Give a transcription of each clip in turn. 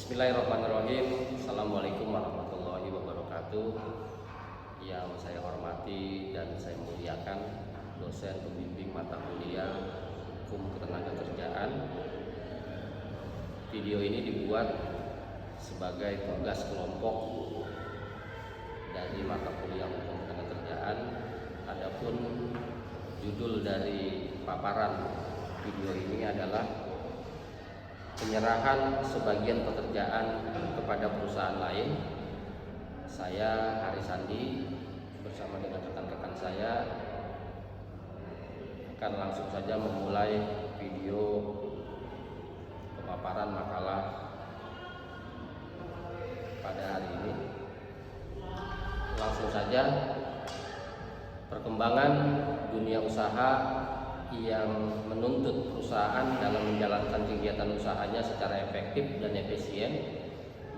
Bismillahirrahmanirrahim. Assalamualaikum warahmatullahi wabarakatuh. Yang saya hormati dan saya muliakan dosen pembimbing mata kuliah Hukum Ketenagakerjaan. Video ini dibuat sebagai tugas kelompok dari mata kuliah Hukum Ketenagakerjaan. Adapun judul dari paparan video ini adalah penyerahan sebagian pekerjaan kepada perusahaan lain. Saya Hari Sandi bersama dengan rekan-rekan saya akan langsung saja memulai video pemaparan makalah pada hari ini. Langsung saja, perkembangan dunia usaha yang menuntut perusahaan dalam menjalankan kegiatan usahanya secara efektif dan efisien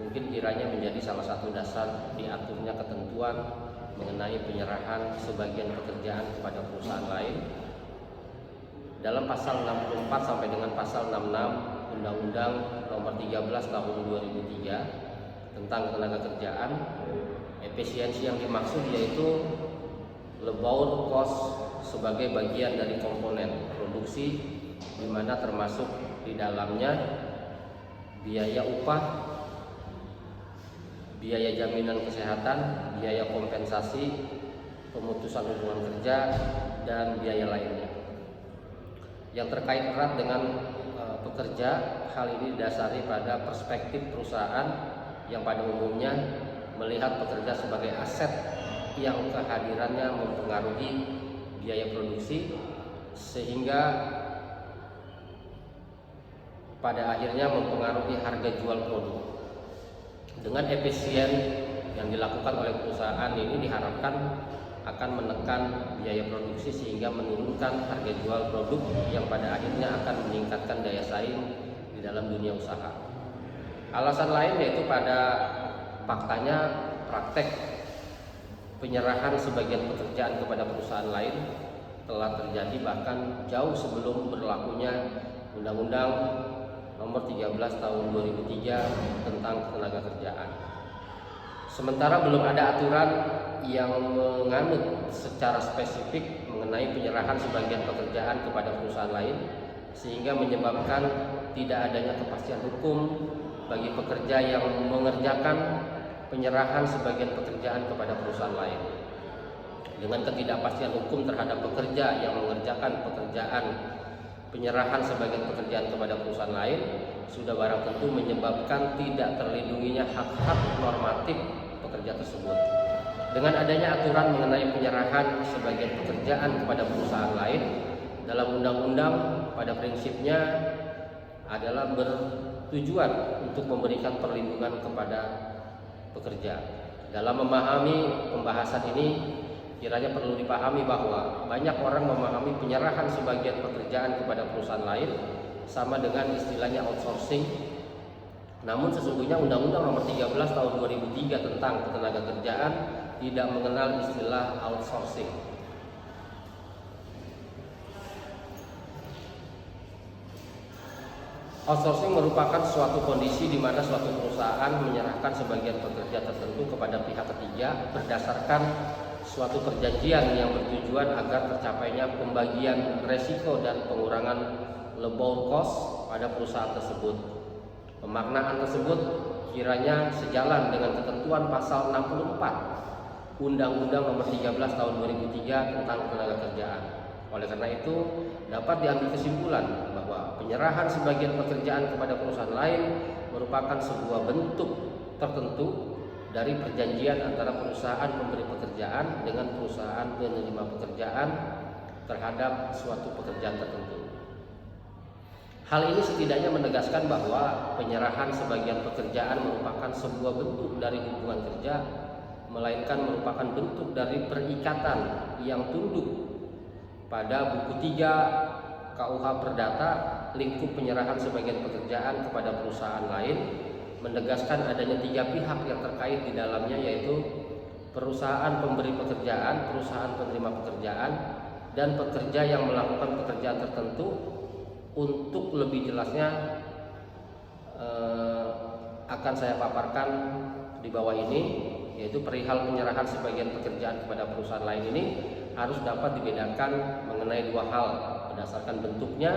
mungkin kiranya menjadi salah satu dasar diaturnya ketentuan mengenai penyerahan sebagian pekerjaan kepada perusahaan lain. Dalam pasal 64 sampai dengan pasal 66 Undang-Undang Nomor 13 Tahun 2003 tentang Ketenagakerjaan, efisiensi yang dimaksud yaitu labor cost sebagai bagian dari komponen produksi, di mana termasuk di dalamnya biaya upah, biaya jaminan kesehatan, biaya kompensasi, pemutusan hubungan kerja, dan biaya lainnya. Yang terkait erat dengan pekerja, hal ini didasari pada perspektif perusahaan yang pada umumnya melihat pekerja sebagai aset yang kehadirannya mempengaruhi biaya produksi, sehingga pada akhirnya mempengaruhi harga jual produk. Dengan efisien yang dilakukan oleh perusahaan ini diharapkan akan menekan biaya produksi sehingga menurunkan harga jual produk yang pada akhirnya akan meningkatkan daya saing di dalam dunia usaha. Alasan lain yaitu pada faktanya praktek penyerahan sebagian pekerjaan kepada perusahaan lain telah terjadi bahkan jauh sebelum berlakunya Undang-Undang Nomor 13 Tahun 2003 tentang Ketenagakerjaan. Sementara belum ada aturan yang menganut secara spesifik mengenai penyerahan sebagian pekerjaan kepada perusahaan lain, sehingga menyebabkan tidak adanya kepastian hukum bagi pekerja yang mengerjakan penyerahan sebagian pekerjaan kepada perusahaan lain. Dengan ketidakpastian hukum terhadap pekerja yang mengerjakan pekerjaan penyerahan sebagian pekerjaan kepada perusahaan lain, sudah barang tentu menyebabkan tidak terlindunginya hak-hak normatif pekerja tersebut. Dengan adanya aturan mengenai penyerahan sebagian pekerjaan kepada perusahaan lain dalam undang-undang, pada prinsipnya adalah bertujuan untuk memberikan perlindungan kepada pekerja. Dalam memahami pembahasan ini, kiranya perlu dipahami bahwa banyak orang memahami penyerahan sebagian pekerjaan kepada perusahaan lain sama dengan istilahnya outsourcing. Namun sesungguhnya Undang-Undang Nomor 13 Tahun 2003 tentang Ketenagakerjaan tidak mengenal istilah outsourcing. Outsourcing merupakan suatu kondisi di mana suatu perusahaan menyerahkan sebagian pekerja tertentu kepada pihak ketiga berdasarkan suatu perjanjian yang bertujuan agar tercapainya pembagian resiko dan pengurangan labor cost pada perusahaan tersebut. Pemaknaan tersebut kiranya sejalan dengan ketentuan pasal 64 Undang-Undang Nomor 13 Tahun 2003 tentang Ketenagakerjaan. Oleh karena itu, dapat diambil kesimpulan bahwa penyerahan sebagian pekerjaan kepada perusahaan lain merupakan sebuah bentuk tertentu dari perjanjian antara perusahaan pemberi pekerjaan dengan perusahaan penerima pekerjaan terhadap suatu pekerjaan tertentu. Hal ini setidaknya menegaskan bahwa penyerahan sebagian pekerjaan merupakan sebuah bentuk dari hubungan kerja, melainkan merupakan bentuk dari perikatan yang tunduk pada buku 3 KUH Perdata lingkup penyerahan sebagian pekerjaan kepada perusahaan lain, menegaskan adanya 3 pihak yang terkait di dalamnya, yaitu perusahaan pemberi pekerjaan, perusahaan penerima pekerjaan, dan pekerja yang melakukan pekerjaan tertentu. Untuk lebih jelasnya akan saya paparkan di bawah ini, yaitu perihal penyerahan sebagian pekerjaan kepada perusahaan lain ini harus dapat dibedakan mengenai dua hal berdasarkan bentuknya,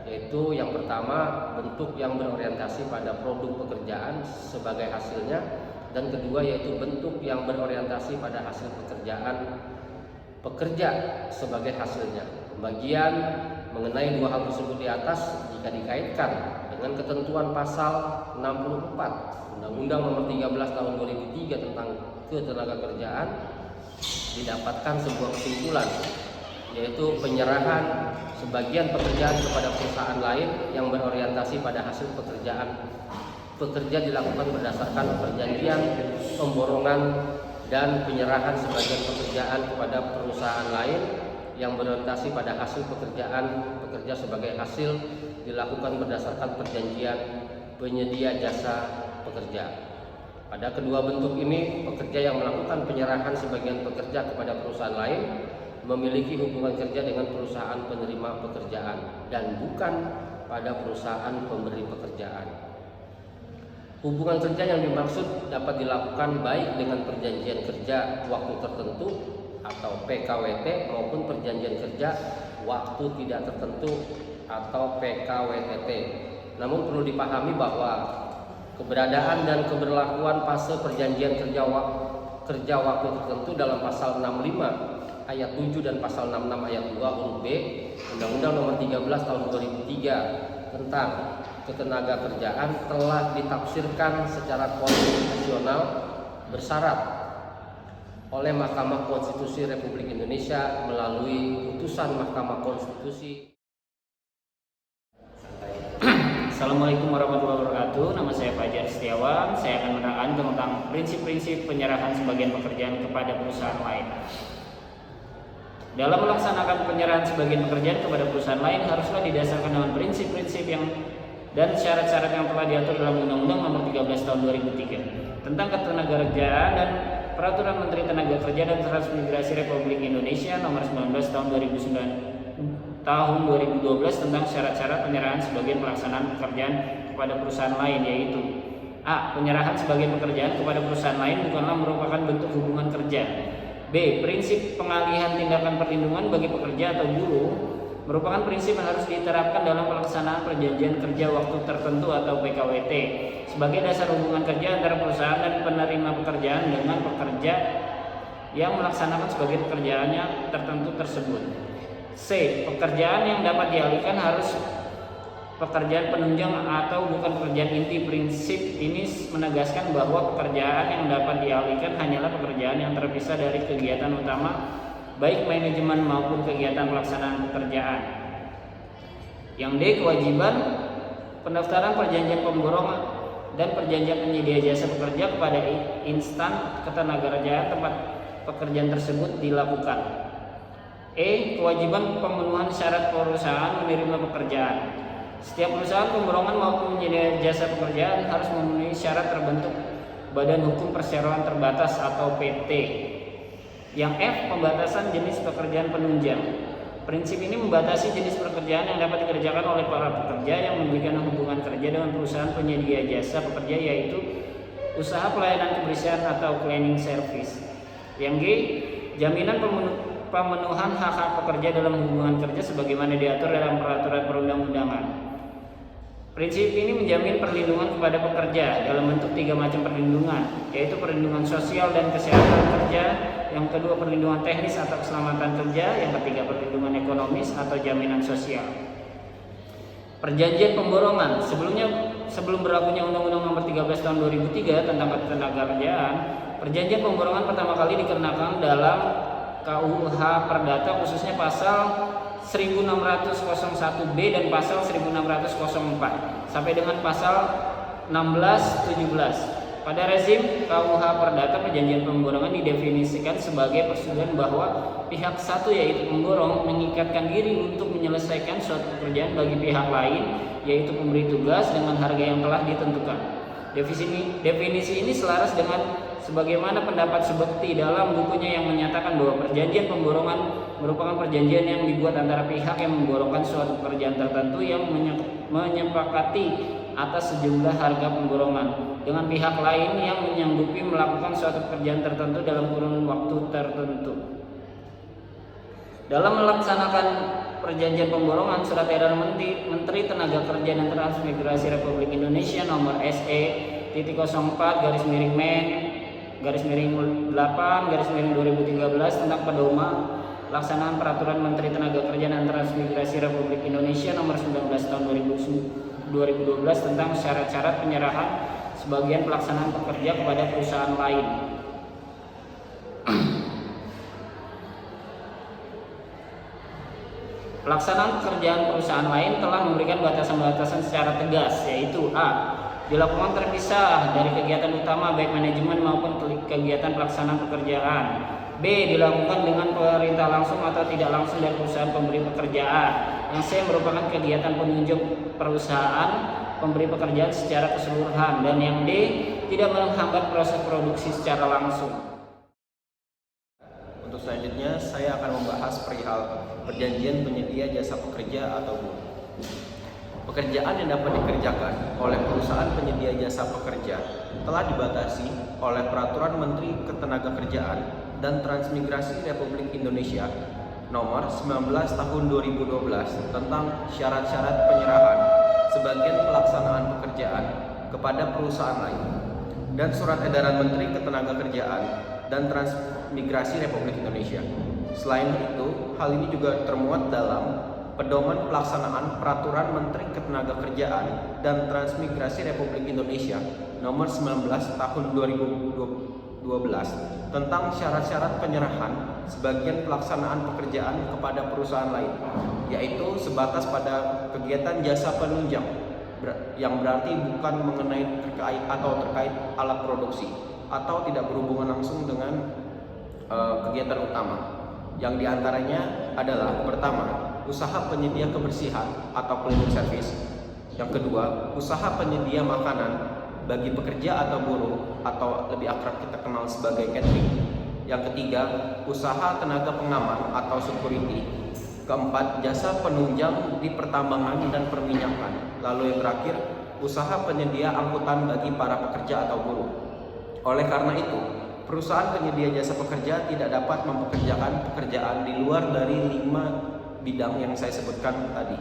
yaitu yang pertama bentuk yang berorientasi pada produk pekerjaan sebagai hasilnya, dan kedua yaitu bentuk yang berorientasi pada hasil pekerjaan pekerja sebagai hasilnya. Pembagian mengenai dua hal tersebut di atas jika dikaitkan dengan ketentuan pasal 64 Undang-Undang Nomor 13 Tahun 2003 tentang Ketenagakerjaan, didapatkan sebuah kesimpulan, yaitu penyerahan sebagian pekerjaan kepada perusahaan lain yang berorientasi pada hasil pekerjaan pekerja dilakukan berdasarkan perjanjian pemborongan, dan penyerahan sebagian pekerjaan kepada perusahaan lain yang berorientasi pada hasil pekerjaan pekerja sebagai hasil dilakukan berdasarkan perjanjian penyedia jasa pekerja. Pada kedua bentuk ini, pekerja yang melakukan penyerahan sebagian pekerja kepada perusahaan lain memiliki hubungan kerja dengan perusahaan penerima pekerjaan dan bukan pada perusahaan pemberi pekerjaan. Hubungan kerja yang dimaksud dapat dilakukan baik dengan perjanjian kerja waktu tertentu atau PKWT maupun perjanjian kerja waktu tidak tertentu atau PKWTT. Namun perlu dipahami bahwa keberadaan dan keberlakuan fase perjanjian kerja waktu tertentu dalam pasal 65 ayat 7 dan pasal 66 ayat 2 huruf B Undang-Undang Nomor 13 Tahun 2003 tentang Ketenagakerjaan telah ditafsirkan secara konstitusional bersyarat oleh Mahkamah Konstitusi Republik Indonesia melalui putusan Mahkamah Konstitusi. Assalamualaikum warahmatullahi wabarakatuh. Nama saya Fajar Setiawan. Saya akan menerangkan tentang prinsip-prinsip penyerahan sebagian pekerjaan kepada perusahaan lain. Dalam melaksanakan penyerahan sebagian pekerjaan kepada perusahaan lain haruslah didasarkan dengan prinsip-prinsip dan syarat-syarat yang telah diatur dalam Undang-Undang Nomor 13 Tahun 2003 tentang Ketenagakerjaan dan Peraturan Menteri Tenagakerja dan Transmigrasi Republik Indonesia Nomor 19 Tahun 2012 tentang syarat-syarat penyerahan sebagian pelaksanaan pekerjaan kepada perusahaan lain, yaitu A. Penyerahan sebagian pekerjaan kepada perusahaan lain bukanlah merupakan bentuk hubungan kerja. B. Prinsip pengalihan tindakan perlindungan bagi pekerja atau buruh merupakan prinsip yang harus diterapkan dalam pelaksanaan perjanjian kerja waktu tertentu atau PKWT sebagai dasar hubungan kerja antara perusahaan dan penerima pekerjaan dengan pekerja yang melaksanakan sebagian pekerjaannya tertentu tersebut. C. Pekerjaan yang dapat dialihkan harus pekerjaan penunjang atau bukan pekerjaan inti. Prinsip ini menegaskan bahwa pekerjaan yang dapat dialihkan hanyalah pekerjaan yang terpisah dari kegiatan utama baik manajemen maupun kegiatan pelaksanaan pekerjaan. Yang D. Kewajiban pendaftaran perjanjian pemborongan dan perjanjian penyedia jasa pekerja kepada instan ketenagakerjaan tempat pekerjaan tersebut dilakukan. E. Kewajiban pemenuhan syarat perusahaan menerima pekerjaan. Setiap perusahaan pemborongan maupun penyedia jasa pekerjaan harus memenuhi syarat terbentuk Badan Hukum Perseroan Terbatas atau PT. Yang F. Pembatasan jenis pekerjaan penunjang. Prinsip ini membatasi jenis pekerjaan yang dapat dikerjakan oleh para pekerja yang memiliki hubungan kerja dengan perusahaan penyedia jasa pekerja, yaitu usaha pelayanan kebersihan atau cleaning service. Yang G. Jaminan pemenuhan hak-hak pekerja dalam hubungan kerja sebagaimana diatur dalam peraturan perundang-undangan. Prinsip ini menjamin perlindungan kepada pekerja dalam bentuk 3 macam perlindungan, yaitu perlindungan sosial dan kesehatan kerja, yang kedua perlindungan teknis atau keselamatan kerja, yang ketiga perlindungan ekonomis atau jaminan sosial. Perjanjian pemborongan. Sebelum berlakunya Undang-Undang Nomor 13 Tahun 2003 tentang Ketenagakerjaan, perjanjian pemborongan pertama kali dikenakan dalam KUH Perdata, khususnya pasal 1601B dan pasal 1604 sampai dengan pasal 1617. Pada rezim KUH Perdata, perjanjian pemborongan didefinisikan sebagai persetujuan bahwa pihak satu, yaitu pemborong, mengikatkan diri untuk menyelesaikan suatu pekerjaan bagi pihak lain, yaitu pemberi tugas, dengan harga yang telah ditentukan. Definisi ini selaras dengan sebagaimana pendapat Subekti dalam bukunya yang menyatakan bahwa perjanjian pemborongan merupakan perjanjian yang dibuat antara pihak yang memborongkan suatu pekerjaan tertentu yang menyepakati atas sejumlah harga penggorongan dengan pihak lain yang menyanggupi melakukan suatu pekerjaan tertentu dalam kurun waktu tertentu. Dalam melaksanakan perjanjian penggorongan, Surat Edaran Menteri Tenaga Kerja dan Transmigrasi Republik Indonesia nomor SE.04/Men/8/2013 tentang pedoman pelaksanaan Peraturan Menteri Tenaga Kerja dan Transmigrasi Republik Indonesia nomor 19 tahun 2012 tentang syarat-syarat penyerahan sebagian pelaksanaan pekerja kepada perusahaan lain. Pelaksanaan pekerjaan perusahaan lain telah memberikan batasan-batasan secara tegas, yaitu a. dilakukan terpisah dari kegiatan utama baik manajemen maupun kegiatan pelaksanaan pekerjaan. B. dilakukan dengan perintah langsung atau tidak langsung dari perusahaan pemberi pekerjaan. Yang C. merupakan kegiatan penunjuk perusahaan pemberi pekerjaan secara keseluruhan. Dan yang D. tidak menghambat proses produksi secara langsung. Untuk selanjutnya, saya akan membahas perihal perjanjian penyedia jasa pekerja atau buruh. Pekerjaan yang dapat dikerjakan oleh perusahaan penyedia jasa pekerja telah dibatasi oleh Peraturan Menteri Ketenagakerjaan dan Transmigrasi Republik Indonesia Nomor 19 Tahun 2012 tentang syarat-syarat penyerahan sebagian pelaksanaan pekerjaan kepada perusahaan lain dan Surat Edaran Menteri Ketenagakerjaan dan Transmigrasi Republik Indonesia. Selain itu, hal ini juga termuat dalam Pedoman Pelaksanaan Peraturan Menteri Ketenagakerjaan dan Transmigrasi Republik Indonesia Nomor 19 Tahun 2012 tentang syarat-syarat penyerahan sebagian pelaksanaan pekerjaan kepada perusahaan lain, yaitu sebatas pada kegiatan jasa penunjang, yang berarti bukan mengenai terkait alat produksi atau tidak berhubungan langsung dengan kegiatan utama, yang diantaranya adalah pertama, usaha penyedia kebersihan atau cleaning service. Yang kedua, usaha penyedia makanan bagi pekerja atau buruh atau lebih akrab kita kenal sebagai catering. Yang ketiga, usaha tenaga pengaman atau security. Keempat, jasa penunjang di pertambangan dan perminyakan. Lalu yang terakhir, usaha penyedia angkutan bagi para pekerja atau buruh. Oleh karena itu, perusahaan penyedia jasa pekerja tidak dapat mempekerjakan pekerjaan di luar dari 5 bidang yang saya sebutkan tadi.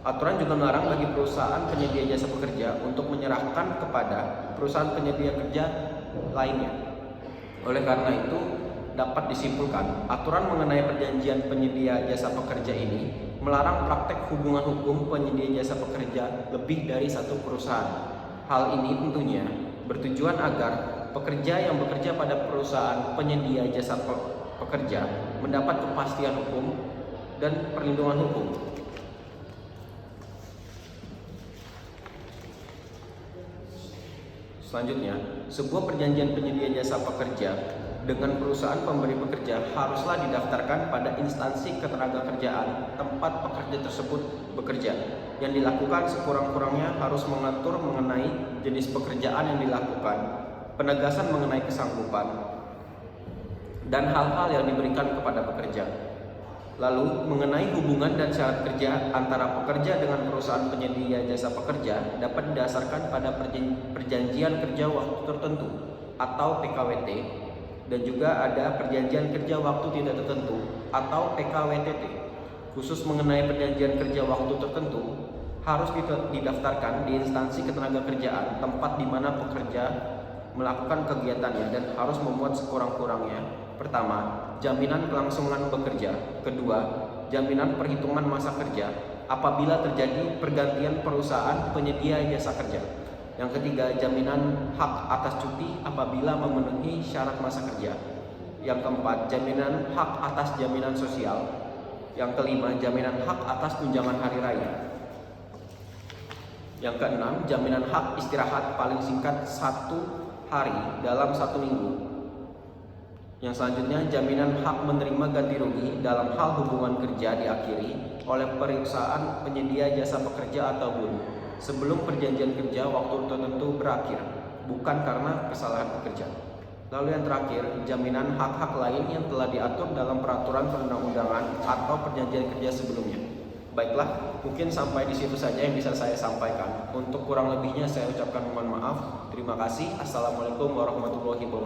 Aturan juga melarang bagi perusahaan penyedia jasa pekerja untuk menyerahkan kepada perusahaan penyedia kerja lainnya. Oleh karena itu, dapat disimpulkan, aturan mengenai perjanjian penyedia jasa pekerja ini melarang praktek hubungan hukum penyedia jasa pekerja lebih dari satu perusahaan. Hal ini tentunya bertujuan agar pekerja yang bekerja pada perusahaan penyedia jasa pekerja mendapat kepastian hukum dan perlindungan hukum. Selanjutnya, sebuah perjanjian penyedia jasa pekerja dengan perusahaan pemberi pekerja haruslah didaftarkan pada instansi ketenagakerjaan tempat pekerja tersebut bekerja. Yang dilakukan sekurang-kurangnya harus mengatur mengenai jenis pekerjaan yang dilakukan, penegasan mengenai kesanggupan, dan hal-hal yang diberikan kepada pekerja. Lalu, mengenai hubungan dan syarat kerja antara pekerja dengan perusahaan penyedia jasa pekerja dapat didasarkan pada perjanjian kerja waktu tertentu atau PKWT, dan juga ada perjanjian kerja waktu tidak tertentu atau PKWTT. Khusus mengenai perjanjian kerja waktu tertentu harus didaftarkan di instansi ketenagakerjaan tempat di mana pekerja melakukan kegiatannya dan harus memuat sekurang-kurangnya: pertama, jaminan kelangsungan bekerja; kedua, jaminan perhitungan masa kerja apabila terjadi pergantian perusahaan penyedia jasa kerja; yang ketiga, jaminan hak atas cuti apabila memenuhi syarat masa kerja; yang keempat, jaminan hak atas jaminan sosial; yang kelima, jaminan hak atas tunjangan hari raya; yang keenam, jaminan hak istirahat paling singkat 1 hari dalam 1 minggu. Yang selanjutnya, jaminan hak menerima ganti rugi dalam hal hubungan kerja diakhiri oleh perusahaan penyedia jasa pekerja atau buruh sebelum perjanjian kerja waktu tertentu berakhir, bukan karena kesalahan pekerja. Lalu yang terakhir, jaminan hak-hak lain yang telah diatur dalam peraturan perundang-undangan atau perjanjian kerja sebelumnya. Baiklah, mungkin sampai di situ saja yang bisa saya sampaikan. Untuk kurang lebihnya saya ucapkan mohon maaf. Terima kasih. Assalamualaikum warahmatullahi wabarakatuh.